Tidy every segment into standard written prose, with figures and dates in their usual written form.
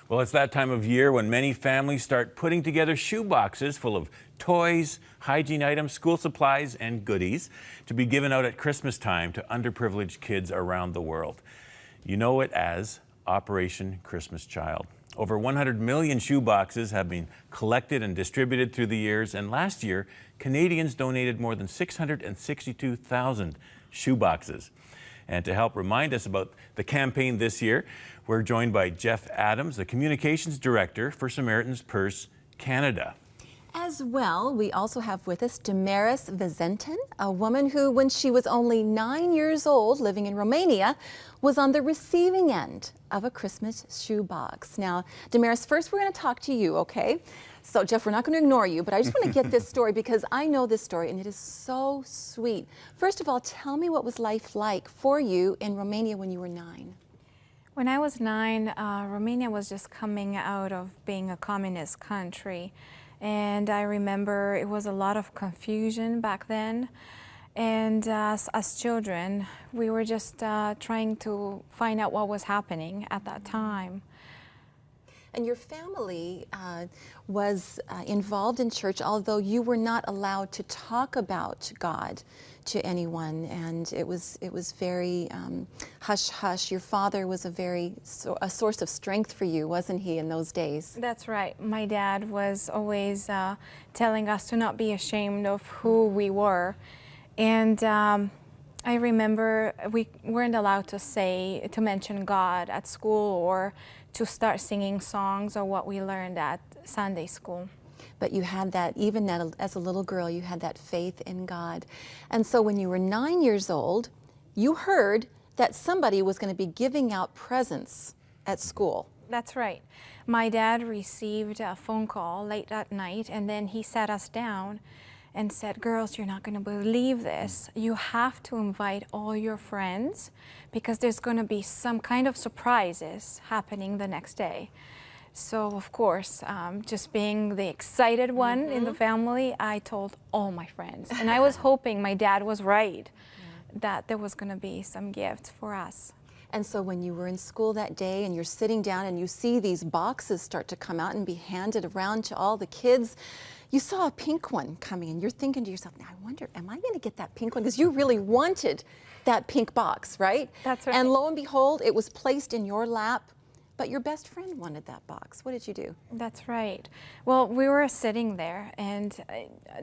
Well, it's that time of year when many families start putting together shoe boxes full of toys, hygiene items, school supplies, and goodies to be given out at Christmas time to underprivileged kids around the world. You know it as Operation Christmas Child. Over 100 million shoe boxes have been collected and distributed through the years, and last year, Canadians donated more than 662,000 shoe boxes. And to help remind us about the campaign this year, we're joined by Jeff Adams, the Communications Director for Samaritan's Purse Canada. As well, we also have with us Damaris Vezentan, a woman who, when she was only 9 years old, living in Romania, was on the receiving end of a Christmas shoe box. Now, Damaris, first we're going to talk to you, okay? So, Jeff, we're not going to ignore you, but I just want to get this story because I know this story and it is so sweet. First of all, tell me what was life like for you in Romania when you were 9? When I was 9, Romania was just coming out of being a communist country. And I remember it was a lot of confusion back then. And as children, we were just trying to find out what was happening at that time. And your family was involved in church, although you were not allowed to talk about God to anyone, and it was very hush-hush. Your father was a source of strength for you, wasn't he, in those days? That's right. My dad was always telling us to not be ashamed of who we were. And I remember we weren't allowed to mention God at school or to start singing songs or what we learned at Sunday school. But you had that, even as a little girl, you had that faith in God. And so when you were 9 years old, you heard that somebody was going to be giving out presents at school. That's right. My dad received a phone call late at night, and then he sat us down and said, "Girls, you're not going to believe this. You have to invite all your friends because there's going to be some kind of surprises happening the next day." So, of course, just being the excited one in the family, I told all my friends. And I was hoping my dad was right, that there was going to be some gift for us. And so when you were in school that day and you're sitting down and you see these boxes start to come out and be handed around to all the kids, you saw a pink one coming and you're thinking to yourself, now I wonder, am I going to get that pink one? Because you really wanted that pink box, right? That's right. And lo and behold, it was placed in your lap, but your best friend wanted that box. What did you do? That's right. Well, we were sitting there and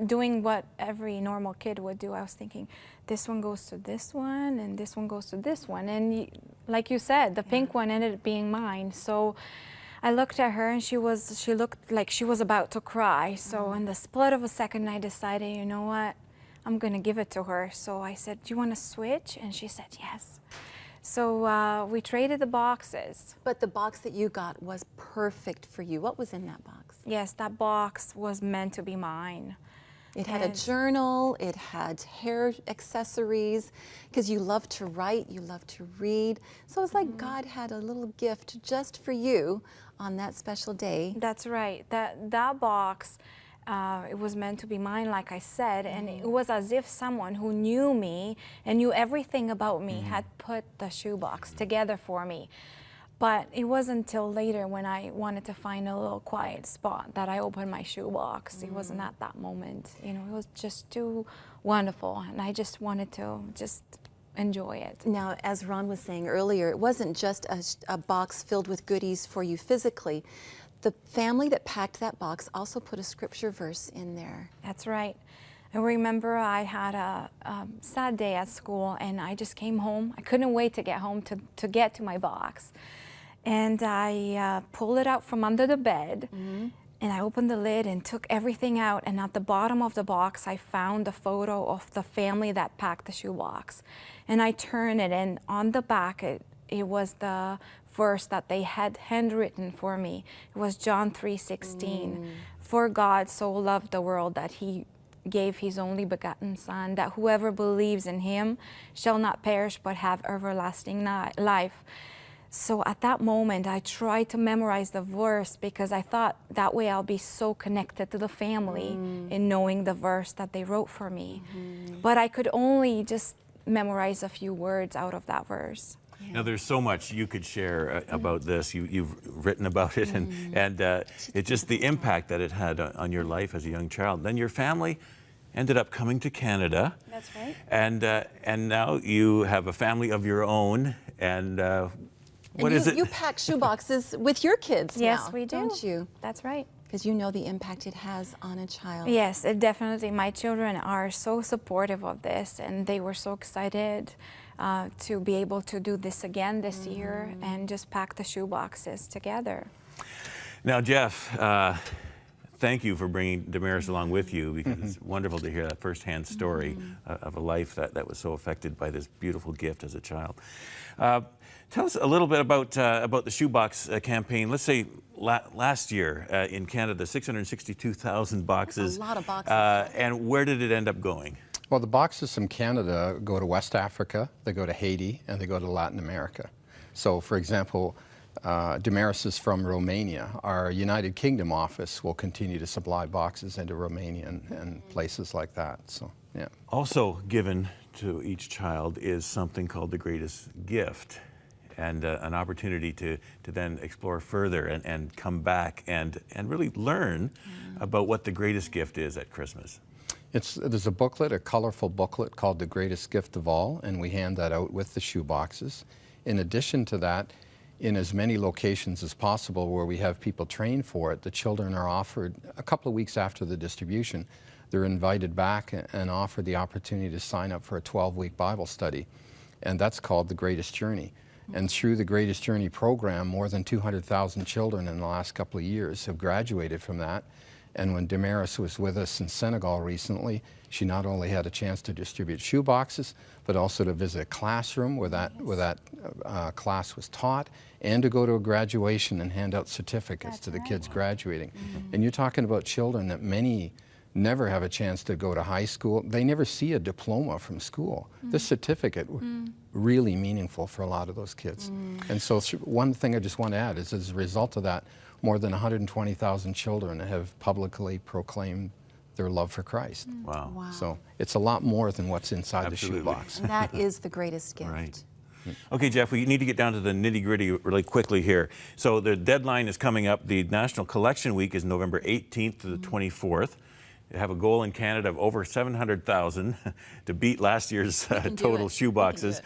doing what every normal kid would do. I was thinking, this one goes to this one and this one goes to this one. And like you said, the pink one ended up being mine. So I looked at her and she looked like she was about to cry. So in the split of a second, I decided, you know what, I'm going to give it to her. So I said, do you want to switch? And she said, yes. So we traded the boxes. But the box that you got was perfect for you. What was in that box? Yes, that box was meant to be mine. It had a journal, it had hair accessories, because you love to write, you love to read. So it's like God had a little gift just for you on that special day. That's right. That box, it was meant to be mine, like I said, and it was as if someone who knew me and knew everything about me had put the shoebox together for me. But it wasn't until later when I wanted to find a little quiet spot that I opened my shoebox. It wasn't at that moment. You know, it was just too wonderful, and I just wanted to just enjoy it. Now, as Ron was saying earlier, it wasn't just a box filled with goodies for you physically. The family that packed that box also put a scripture verse in there. That's right. I remember I had a sad day at school, and I just came home. I couldn't wait to get home to get to my box. And I pulled it out from under the bed, and I opened the lid and took everything out. And at the bottom of the box, I found a photo of the family that packed the shoebox. And I turned it, and on the back, it was the verse that they had handwritten for me. It was John 3:16. For God so loved the world that he gave his only begotten Son, that whoever believes in him shall not perish but have everlasting life. So at that moment, I tried to memorize the verse because I thought that way I'll be so connected to the family in knowing the verse that they wrote for me. But I could only just memorize a few words out of that verse. Now, there's so much you could share about this. You've written about it, and it's just the impact that it had on your life as a young child. Then your family ended up coming to Canada. That's right. And now you have a family of your own. And what is it? You pack shoeboxes with your kids Yes, now, we do. don't you? That's right. Because you know the impact it has on a child. Yes, it definitely. My children are so supportive of this, and they were so excited to be able to do this again this year and just pack the shoe boxes together. Now, Jeff, thank you for bringing Damaris along with you, because it's wonderful to hear that firsthand story of a life that was so affected by this beautiful gift as a child. Tell us a little bit about the shoebox campaign. Let's say last year in Canada, 662,000 boxes. That's a lot of boxes. And where did it end up going? Well, the boxes from Canada go to West Africa, they go to Haiti, and they go to Latin America. So, for example, Damaris is from Romania. Our United Kingdom office will continue to supply boxes into Romania and places like that. So, yeah. Also given to each child is something called the greatest gift, and an opportunity to then explore further and come back and really learn about what the greatest gift is at Christmas. There's a booklet, a colorful booklet called The Greatest Gift of All, and we hand that out with the shoe boxes. In addition to that, in as many locations as possible where we have people trained for it, the children are offered, a couple of weeks after the distribution, they're invited back and offered the opportunity to sign up for a 12-week Bible study, and that's called The Greatest Journey. And through the Greatest Journey program, more than 200,000 children in the last couple of years have graduated from that. And when Damaris was with us in Senegal recently, she not only had a chance to distribute shoe boxes, but also to visit a classroom where that class was taught, and to go to a graduation and hand out certificates to the kids graduating. And you're talking about children that many never have a chance to go to high school. They never see a diploma from school. This certificate really meaningful for a lot of those kids. And so one thing I just want to add is, as a result of that, more than 120,000 children have publicly proclaimed their love for Christ. Wow. So it's a lot more than what's inside Absolutely. the shoebox. And that is the greatest gift. Right. Okay, Jeff, we need to get down to the nitty-gritty really quickly here. So the deadline is coming up. The National Collection Week is November 18th to the 24th. They have a goal in Canada of over 700,000 to beat last year's total shoe boxes.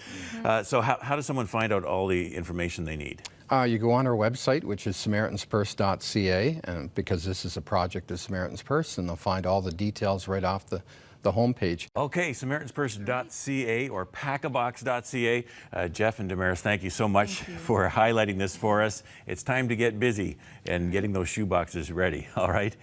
So how does someone find out all the information they need? You go on our website, which is SamaritansPurse.ca, and because this is a project of Samaritan's Purse, and they'll find all the details right off the homepage. Okay, SamaritansPurse.ca or packabox.ca. Jeff and Damaris, thank you so much for highlighting this for us. It's time to get busy and getting those shoe boxes ready, all right?